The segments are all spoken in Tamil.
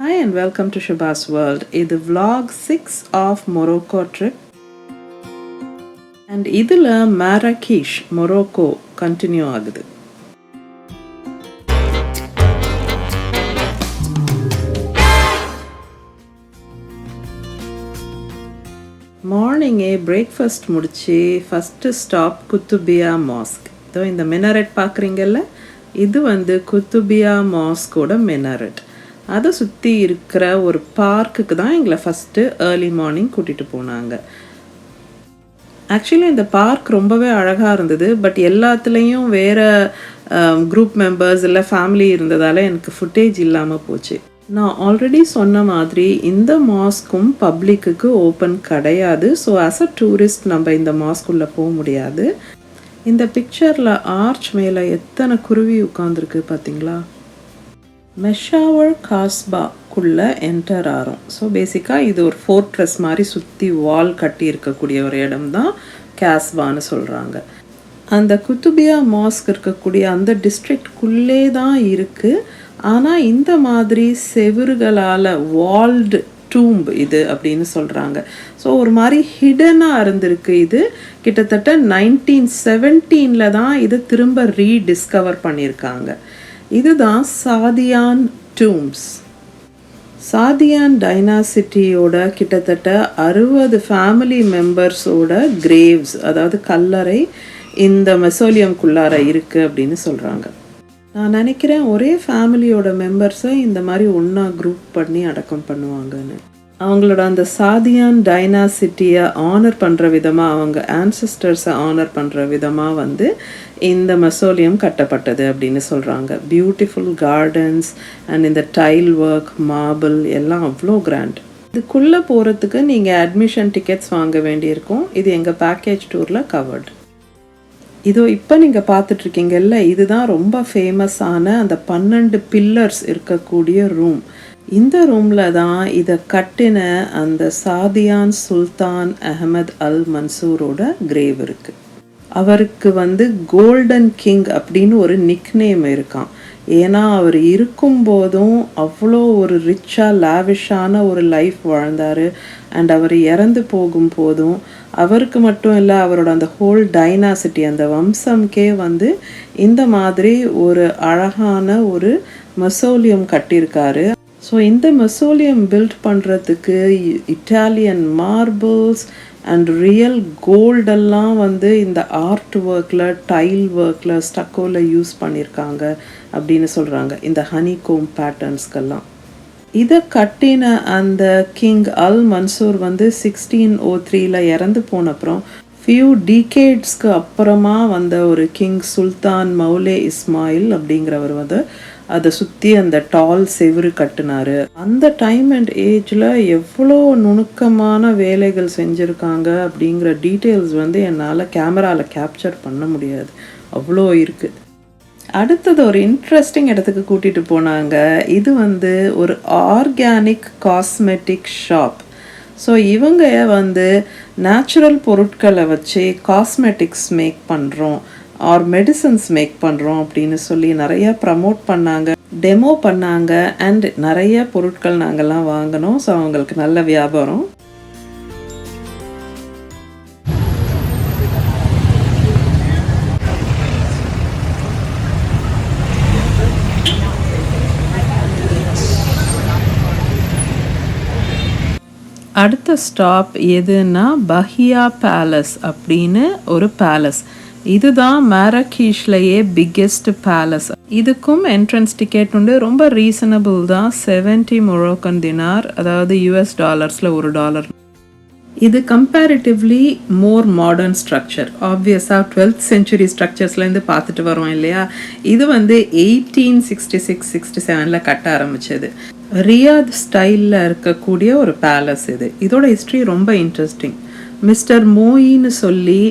Hi and welcome to Shabazz World. இது vlog 6 of Morocco trip. And இதுல Marrakesh, Morocco continue ஆகுது. மார்னிங்கே பிரேக்ஃபாஸ்ட் முடிச்சு ஃபஸ்ட்டு ஸ்டாப் குத்துபியா மாஸ்க். இதோ இந்த மினாரெட் பார்க்குறீங்கல்ல, இது வந்து குத்துபியா மாஸ்கோட மினாரெட். அதை சுற்றி இருக்கிற ஒரு பார்க்குக்கு தான் எங்களை ஃபஸ்ட்டு ஏர்லி மார்னிங் கூட்டிகிட்டு போனாங்க. ஆக்சுவலி இந்த பார்க் ரொம்பவே அழகாக இருந்தது. பட் எல்லாத்துலேயும் வேறு குரூப் மெம்பர்ஸ் இல்லை ஃபேமிலி இருந்ததால் எனக்கு ஃபுட்டேஜ் இல்லாமல் போச்சு. நான் ஆல்ரெடி சொன்ன மாதிரி இந்த மாஸ்க்கும் பப்ளிக்கு ஓப்பன் கிடையாது. ஸோ ஆஸ் அ டூரிஸ்ட் நம்ம இந்த மாஸ்க்குள்ளே போக முடியாது. இந்த பிக்சரில் ஆர்ச் மேலே எத்தனை குருவி உட்காந்துருக்கு பார்த்தீங்களா? மெஷாவர் காஸ்பாக்குள்ளே என்டர் ஆகிறோம். ஸோ பேசிக்காக இது ஒரு ஃபோர்ட்ரஸ் மாதிரி சுற்றி வால் கட்டி இருக்கக்கூடிய ஒரு இடம் தான் காஸ்பான்னு சொல்கிறாங்க. அந்த குத்துபியா மாஸ்க் இருக்கக்கூடிய அந்த டிஸ்ட்ரிக்ட்குள்ளே தான் இருக்குது. ஆனால் இந்த மாதிரி செவுறுகளால் வால்டு டூம்ப் இது அப்படின்னு சொல்கிறாங்க. ஸோ ஒரு மாதிரி ஹிடனாக இருந்திருக்கு. இது கிட்டத்தட்ட 1917 தான் இது திரும்ப ரீடிஸ்கவர் பண்ணியிருக்காங்க. இதுதான் சாதியான் டூம்ஸ். சாதியான் டைனாசிட்டியோட கிட்டத்தட்ட 60 ஃபேமிலி மெம்பர்ஸோட கிரேவ்ஸ், அதாவது கல்லறை இந்த மெசோலியம்குள்ளார இருக்குது அப்படின்னு சொல்கிறாங்க. நான் நினைக்கிறேன் ஒரே ஃபேமிலியோட மெம்பர்ஸை இந்த மாதிரி ஒன்றா குரூப் பண்ணி அடக்கம் பண்ணுவாங்கன்னு. அவங்களோட அந்த சாதியான் டைனாசிட்டியை ஆனர் பண்ணுற விதமாக, அவங்க ஆன்சஸ்டர்ஸை ஆனர் பண்ணுற விதமாக வந்து இந்த மெசோலியம் கட்டப்பட்டது அப்படின்னு சொல்கிறாங்க. பியூட்டிஃபுல் கார்டன்ஸ் அண்ட் இந்த டைல் ஒர்க், மார்பிள் எல்லாம் அவ்வளோ கிராண்ட். இதுக்குள்ளே போகிறதுக்கு நீங்கள் அட்மிஷன் டிக்கெட்ஸ் வாங்க வேண்டியிருக்கும். இது எங்கள் பேக்கேஜ் டூரில் கவர்டு. இதோ இப்போ நீங்கள் பார்த்துட்ருக்கீங்கல்ல, இதுதான் ரொம்ப ஃபேமஸான அந்த 12 பில்லர்ஸ் இருக்கக்கூடிய ரூம். இந்த ரூமில் தான் இதை கட்டின அந்த சாதியான் சுல்தான் அஹமத் அல் மன்சூரோட கிரேவ் இருக்குது. அவருக்கு வந்து கோல்டன் கிங் அப்படின்னு ஒரு நிக்நேம் இருக்கான். ஏன்னா அவர் இருக்கும்போதும் அவ்வளோ ஒரு ரிச்சாக லாவிஷான ஒரு லைஃப் வாழ்ந்தார். அண்ட் அவர் இறந்து போகும்போதும் அவருக்கு மட்டும் இல்லை, அவரோட அந்த ஹோல் டைனாசிட்டி, அந்த வம்சம்கே வந்து இந்த மாதிரி ஒரு அழகான ஒரு மெசோலியம் கட்டியிருக்காரு. ஸோ இந்த மெசோலியம் பில்ட் பண்ணுறதுக்கு இட்டாலியன் மார்பிள்ஸ் அண்ட் ரியல் கோல்டெல்லாம் வந்து இந்த ஆர்ட் ஒர்க்கில், டைல் ஒர்க்கில், ஸ்டக்கோவில் யூஸ் பண்ணியிருக்காங்க அப்படின்னு சொல்கிறாங்க, இந்த ஹனிகோம் பேட்டர்ன்ஸ்க்கெல்லாம். இதை கட்டின அந்த கிங் அல் மன்சூர் வந்து 1603 இறந்து போன அப்புறம் ஃபியூ டீகேட்ஸ்க்கு அப்புறமா வந்த ஒரு கிங் சுல்தான் மௌலே இஸ்மாயில் அப்படிங்கிறவர் வந்து அதை சுற்றி அந்த டால் செவுறு கட்டினார். அந்த டைம் அண்ட் ஏஜில் எவ்வளோ நுணுக்கமான வேலைகள் செஞ்சுருக்காங்க அப்படிங்கிற டீட்டெயில்ஸ் வந்து என்னால் கேமராவில் கேப்சர் பண்ண முடியாது, அவ்வளோ இருக்குது. அடுத்தது ஒரு இன்ட்ரெஸ்டிங் இடத்துக்கு கூட்டிகிட்டு போனாங்க. இது வந்து ஒரு ஆர்கானிக் காஸ்மெட்டிக் ஷாப். ஸோ இவங்க வந்து நேச்சுரல் பொருட்களை வச்சு காஸ்மெட்டிக்ஸ் மேக் பண்ணுறோம் ஆர் மெடிசன்ஸ் மேக் பண்ணுறோம் அப்படின்னு சொல்லி நிறையா ப்ரமோட் பண்ணாங்க, டெமோ பண்ணாங்க. அண்ட் நிறைய பொருட்கள் நாங்கள்லாம் வாங்கினோம். ஸோ அவங்களுக்கு நல்ல வியாபாரம். அடுத்த ஸ்டாப் எதுன்னா பஹியா பேலஸ் அப்படின்னு ஒரு பேலஸ். இதுதான் மேரகீஷ்லேயே பிக்கெஸ்ட் பேலஸ். இதுக்கும் என்ட்ரன்ஸ் டிக்கெட் உண்டு. ரொம்ப ரீசனபிள் தான், 70 மொரோக்கன் தினார், அதாவது $1 $1. இது கம்பேரிட்டிவ்லி மோர் மாடர்ன் ஸ்ட்ரக்சர். ஆப்வியஸாக 12th century ஸ்ட்ரக்சர்ஸ்லேருந்து பார்த்துட்டு வரோம் இல்லையா. இது வந்து 1866-67 கட்ட ஆரம்பித்தது. ரியாத் ஸ்டைலில் இருக்கக்கூடிய ஒரு பேலஸ் இது. இதோட ஹிஸ்ட்ரி ரொம்ப இன்ட்ரெஸ்டிங். மிஸ்டர் மோயின்னு சொல்லி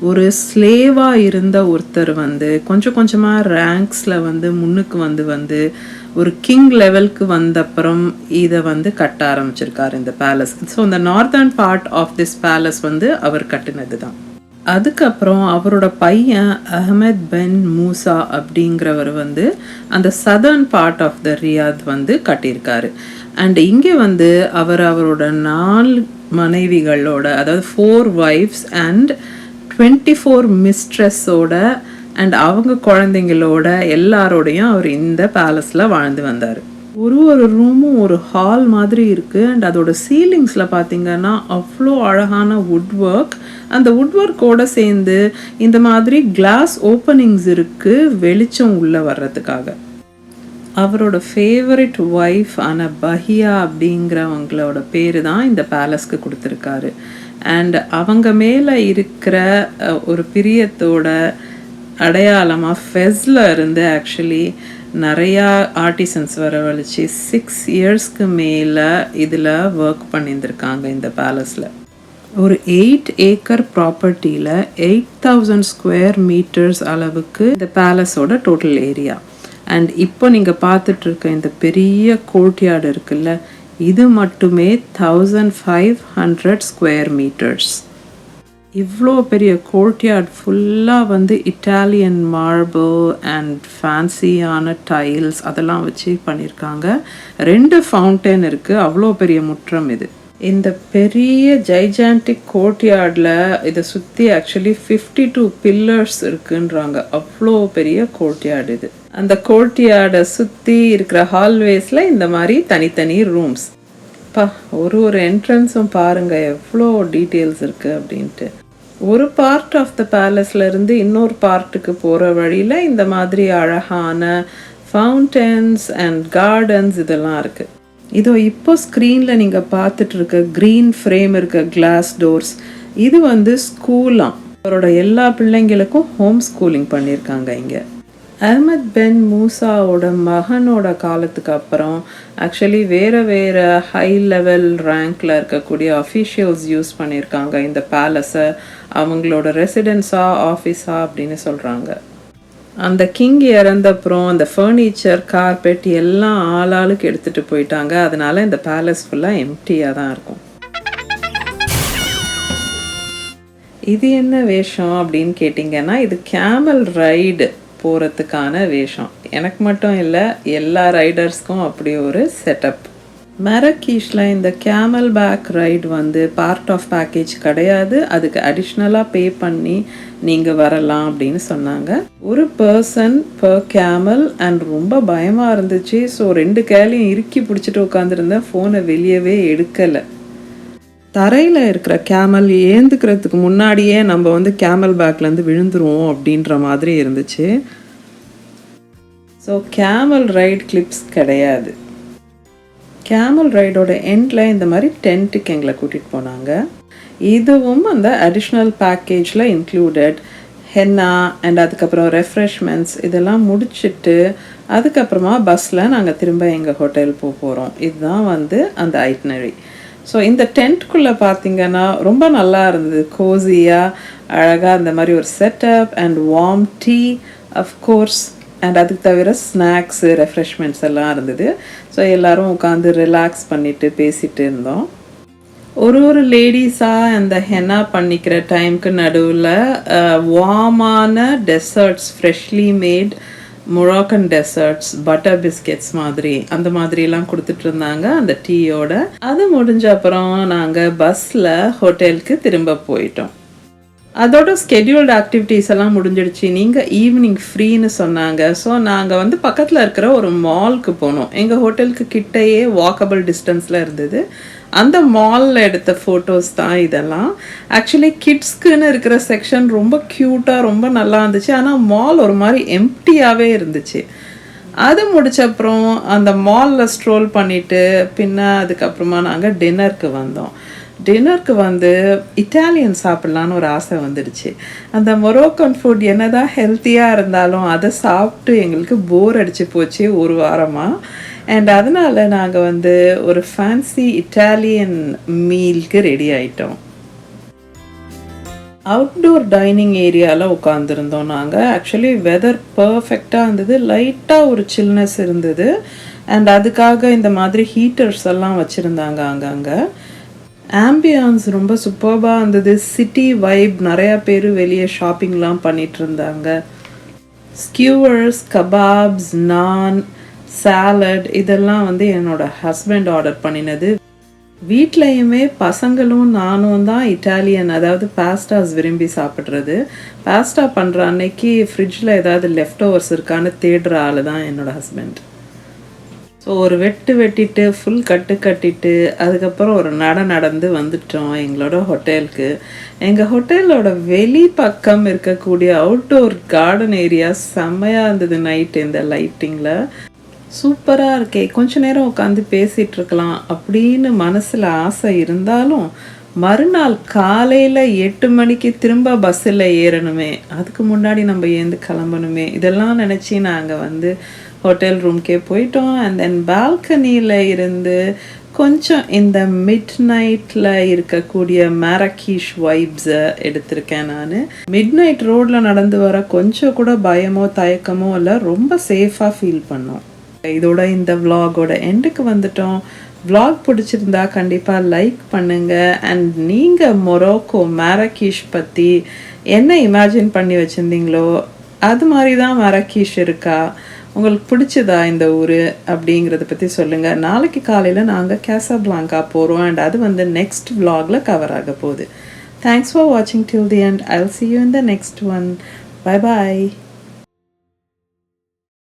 ஒரு ஸ்லேவாக இருந்த ஒருத்தர் வந்து கொஞ்சம் கொஞ்சமாக ரேங்க்ஸில் வந்து முன்னுக்கு வந்து ஒரு கிங் லெவலுக்கு வந்தப்புறம் இதை வந்து கட்ட ஆரம்பிச்சிருக்காரு இந்த பேலஸ். ஸோ இந்த northern part of this palace வந்து அவர் கட்டினது தான். அதுக்கப்புறம் அவரோட பையன் அஹ்மத் பென் மூசா அப்படிங்கிறவர் வந்து அந்த southern part of the Riyadh வந்து கட்டியிருக்காரு. அண்ட் இங்கே வந்து அவரோட 4 மனைவிகளோட, அதாவது 4 வைஃப்ஸ் அண்ட் 24 மிஸ்ட்ரெஸ்ஸோட அண்ட் அவங்க குழந்தைங்களோட எல்லாரோடையும் அவர் இந்த பேலஸில் வாழ்ந்து வந்தார். ஒரு ரூமும் ஒரு ஹால் மாதிரி இருக்குது. அண்ட் அதோட சீலிங்ஸில் பார்த்தீங்கன்னா அவ்வளோ அழகான வுட் ஒர்க். அந்த வுட் ஒர்க்கோடு சேர்ந்து இந்த மாதிரி கிளாஸ் ஓப்பனிங்ஸ் இருக்குது வெளிச்சம் உள்ளே வர்றதுக்காக. அவரோட ஃபேவரட் ஒய்ஃப் ஆன பஹியா அப்படிங்கிறவங்களோட பேர் தான் இந்த பேலஸ்க்கு கொடுத்துருக்காரு. அண்ட் அவங்க மேலே இருக்கிற ஒரு பிரியத்தோட அடையாளமாக ஃபெஸ்ல இருந்து ஆக்சுவலி நிறையா ஆர்டிசன்ஸ் வரவழைச்சி 6 இயர்ஸ்க்கு மேலே இதில் ஒர்க் பண்ணியிருந்திருக்காங்க இந்த பேலஸில். ஒரு 8 ஏக்கர் ப்ராப்பர்ட்டியில் 8000 ஸ்கொயர் மீட்டர்ஸ் அளவுக்கு இந்த பேலஸோட டோட்டல் ஏரியா. அண்ட் இப்போ நீங்கள் பார்த்துட்ருக்க இந்த பெரிய கோர்ட்யார்டு இருக்குல்ல, இது மட்டுமே 1500 ஸ்கொயர் மீட்டர்ஸ். இவ்வளோ பெரிய கோர்ட்யார்ட் ஃபுல்லாக வந்து இட்டாலியன் மார்பிள் அண்ட் ஃபேன்சியான டைல்ஸ் அதெல்லாம் வச்சு பண்ணியிருக்காங்க. 2 ஃபவுண்டைன் இருக்குது. அவ்வளோ பெரிய முற்றம் இது. இந்த பெரிய ஜைஜான்டிக் கோர்ட்யார்டில் இதை சுற்றி ஆக்சுவலி 52 பில்லர்ஸ் இருக்குன்றாங்க. அவ்வளோ பெரிய கோர்ட்யார்டு இது. அந்த கோர்ட்யார்டை சுற்றி இருக்கிற ஹால்வேஸில் இந்த மாதிரி தனித்தனி ரூம்ஸ். ஒரு என்ட்ரன்ஸும் பாருங்கள் எவ்வளோ டீட்டெயில்ஸ் இருக்குது அப்படின்ட்டு. ஒரு பார்ட் ஆஃப் த பேலஸ்லேருந்து இன்னொரு பார்ட்டுக்கு போகிற வழியில் இந்த மாதிரி அழகான ஃபவுண்டன்ஸ் அண்ட் கார்டன்ஸ் இதெல்லாம் இருக்குது. இதோ இப்போ ஸ்க்ரீனில் நீங்கள் பார்த்துட்ருக்க க்ரீன் ஃப்ரேம் இருக்க கிளாஸ் டோர்ஸ், இது வந்து ஸ்கூலாம். அவரோட எல்லா பிள்ளைங்களுக்கும் ஹோம் ஸ்கூலிங் பண்ணியிருக்காங்க இங்கே. அஹ்மத் பென் மூசாவோட மகனோட காலத்துக்கு அப்புறம் ஆக்சுவலி வேறு ஹை லெவல் ரேங்க்கில் இருக்கக்கூடிய அஃபீஷியல்ஸ் யூஸ் பண்ணியிருக்காங்க இந்த பேலஸை. அவங்களோட ரெசிடென்ஸா ஆஃபீஸா அப்படின்னு சொல்கிறாங்க. அந்த கிங் இறந்தப்புறம் அந்த ஃபர்னிச்சர் கார்பெட் எல்லாம் ஆளாளுக்கு எடுத்துகிட்டு போயிட்டாங்க. அதனால இந்த பேலஸ் ஃபுல்லாக எம்டியாக தான் இருக்கும். இது என்ன வேஷம் அப்படின்னு கேட்டிங்கன்னா, இது கேமல் ரைடு போகிறதுக்கான வேஷம். எனக்கு மட்டும் இல்லை, எல்லா ரைடர்ஸ்க்கும் அப்படி ஒரு செட்டப். மரக்கீஷில் இந்த கேமல் பேக் ரைடு வந்து பார்ட் ஆஃப் பேக்கேஜ் கிடையாது. அதுக்கு அடிஷ்னலாக பே பண்ணி நீங்கள் வரலாம் அப்படின்னு சொன்னாங்க. ஒரு பர்சன் பர் கேமல். அண்ட் ரொம்ப பயமாக இருந்துச்சு. ஸோ 2 கேலையும் இறுக்கி பிடிச்சிட்டு உட்காந்துருந்தேன். ஃபோனை வெளியவே எடுக்கலை. தரையில் இருக்கிற கேமல் ஏந்துக்கிறதுக்கு முன்னாடியே நம்ம வந்து கேமல் பேக்லேருந்து விழுந்துருவோம் அப்படின்ற மாதிரி இருந்துச்சு. ஸோ கேமல் ரைட் கிளிப்ஸ் கிடையாது. கேமல் ரைடோட எண்டில் இந்த மாதிரி டென்ட்டுக்கு எங்களை கூட்டிகிட்டு போனாங்க. இதுவும் அந்த அடிஷ்னல் பேக்கேஜில் இன்க்ளூடட். ஹென்னா அண்ட் அதுக்கப்புறம் ரெஃப்ரெஷ்மெண்ட்ஸ் இதெல்லாம் முடிச்சுட்டு அதுக்கப்புறமா பஸ்ஸில் நாங்கள் திரும்ப எங்கள் ஹோட்டல் போகிறோம். இதுதான் வந்து அந்த ஐட்னரி. ஸோ இந்த டென்ட்குள்ளே பார்த்திங்கன்னா ரொம்ப நல்லா இருந்தது. கோசியாக அழகாக இந்த மாதிரி ஒரு setup and warm tea of course. And அதுக்கு தவிர ஸ்நாக்ஸு ரெஃப்ரெஷ்மெண்ட்ஸ் எல்லாம் இருந்தது. ஸோ எல்லோரும் உட்காந்து ரிலாக்ஸ் பண்ணிவிட்டு பேசிகிட்டு இருந்தோம். ஒரு லேடிஸாக அந்த ஹென்னா பண்ணிக்கிற டைமுக்கு நடுவில் வார்மான desserts, freshly made Moroccan desserts, butter biscuits மாதிரி அந்த மாதிரிலாம் கொடுத்துட்டு இருந்தாங்க அந்த டீயோட. அது முடிஞ்ச அப்புறம் நாங்கள் பஸ்ஸில் ஹோட்டலுக்கு திரும்ப போயிட்டோம். அதோட ஸ்கெடியூல்டு ஆக்டிவிட்டீஸ் எல்லாம் முடிஞ்சிடுச்சு. நீங்கள் ஈவினிங் ஃப்ரீன்னு சொன்னாங்க. ஸோ நாங்கள் வந்து பக்கத்தில் இருக்கிற ஒரு மாலுக்கு போனோம். எங்கள் ஹோட்டலுக்கு கிட்டையே வாக்கபிள் டிஸ்டன்ஸில் இருந்தது. அந்த மாலில் எடுத்த ஃபோட்டோஸ் தான் இதெல்லாம். ஆக்சுவலி கிட்ஸ்க்குன்னு இருக்கிற செக்ஷன் ரொம்ப க்யூட்டாக ரொம்ப நல்லா இருந்துச்சு. ஆனால் மால் ஒரு மாதிரி எம்டியாகவே இருந்துச்சு. அது முடிச்சப்புறம் அந்த மாலில் ஸ்ட்ரோல் பண்ணிவிட்டு அதுக்கப்புறமா நாங்கள் டின்னருக்கு வந்தோம். டின்னருக்கு வந்து இட்டாலியன் சாப்பிட்லான்னு ஒரு ஆசை வந்துடுச்சு. அந்த மொரோக்கன் ஃபுட் என்னதான் ஹெல்த்தியாக இருந்தாலும் அதை சாப்பிட்டு எங்களுக்கு போர் அடிச்சு போச்சு ஒரு வாரமாக. அண்ட் அதனால் நாங்கள் வந்து ஒரு ஃபேன்சி இட்டாலியன் மீலுக்கு ரெடி ஆகிட்டோம். அவுட்டோர் டைனிங் ஏரியாவில் உட்காந்துருந்தோம் நாங்கள். ஆக்சுவலி வெதர் பர்ஃபெக்டாக இருந்தது. லைட்டாக ஒரு சில்னஸ் இருந்தது. அண்ட் அதுக்காக இந்த மாதிரி ஹீட்டர்ஸ் எல்லாம் வச்சுருந்தாங்க அங்கங்கே. ஆம்பியன்ஸ் ரொம்ப சூப்பர்பாக இருந்தது. City vibe. நிறையா பேர் வெளியே ஷாப்பிங்லாம் பண்ணிகிட்டு இருந்தாங்க. ஸ்கியூவர்ஸ், கபாப்ஸ், நான், சாலட் இதெல்லாம் வந்து என்னோட ஹஸ்பண்ட் ஆர்டர் பண்ணினது. வீட்லேயுமே பசங்களும் நானும் தான் இட்டாலியன், அதாவது பாஸ்டாஸ் விரும்பி சாப்பிட்றது. பாஸ்டா பண்ணுற அன்னைக்கு ஃப்ரிட்ஜில் ஏதாவது லெஃப்ட் ஓவர்ஸ் இருக்கான்னு தேடுற ஆள் தான் என்னோடய ஹஸ்பண்ட். ஸோ ஒரு வெட்டிட்டு ஃபுல் கட்டிட்டு அதுக்கப்புறம் ஒரு நடந்து வந்துட்டோம் எங்களோட ஹோட்டலுக்கு. எங்கள் ஹோட்டலோட வெளி பக்கம் இருக்கக்கூடிய அவுட்டோர் கார்டன் ஏரியா செம்மையாக இருந்தது. நைட்டு இந்த லைட்டிங்கில் சூப்பராக இருக்கே, கொஞ்ச நேரம் உட்காந்து பேசிகிட்டு இருக்கலாம் அப்படின்னு மனசில் ஆசை இருந்தாலும் மறுநாள் காலையில் 8 மணிக்கு திரும்ப பஸ்ஸில் ஏறணுமே, அதுக்கு முன்னாடி நம்ம ஏந்து கிளம்பணுமே, இதெல்லாம் நினச்சி நாங்கள் வந்து ஹோட்டல் ரூம்க்கே போயிட்டோம். அண்ட் தென் பால்கனியில் இருந்து கொஞ்சம் இந்த மிட் நைட்டில் இருக்கக்கூடிய மேரக்கீஷ் வைப்ஸை எடுத்திருக்கேன் நான். மிட் நைட் ரோடில் நடந்து வர கொஞ்சம் கூட பயமோ தயக்கமோ இல்லை, ரொம்ப சேஃபாக ஃபீல் பண்ணோம். இதோட இந்த vlogோட எண்டுக்கு வந்துட்டோம். vlog பிடிச்சிருந்தா கண்டிப்பாக லைக் பண்ணுங்கள். அண்ட் நீங்கள் மொரோக்கோ மேரக்கீஷ் பற்றி என்ன இமேஜின் பண்ணி வச்சுருந்தீங்களோ அது மாதிரி தான் மேரக்கீஷ் இருக்கா, உங்களுக்கு பிடிச்சதா இந்த ஊர் அப்படிங்கிறத பற்றி சொல்லுங்கள். நாளைக்கு காலையில் நாங்கள் கேசாபிளாங்கா போகிறோம். அண்ட் அது வந்து நெக்ஸ்ட் vlogல கவர் ஆக போகுது. தேங்க்ஸ் ஃபார் வாட்சிங் till the end. I will see you in the next one. Bye bye.